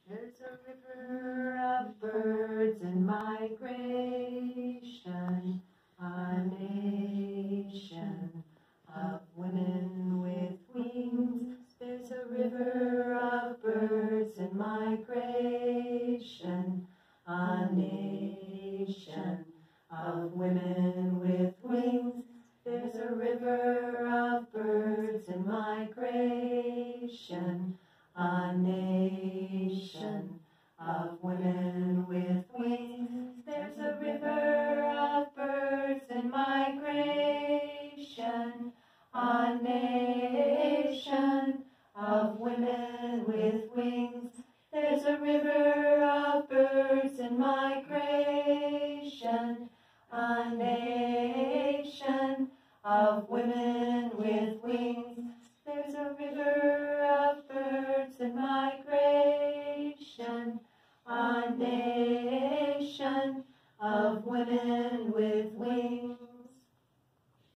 There's a river of birds in migration, a nation of women with wings. There's a river of birds in migration, a nation of women with wings. There's a river of birds in migration, a nation of women with wings. There's a river of birds in migration, a nation of women with wings. There's a river of birds in migration, a nation of women with wings. There's a river of birds in migration, a nation of women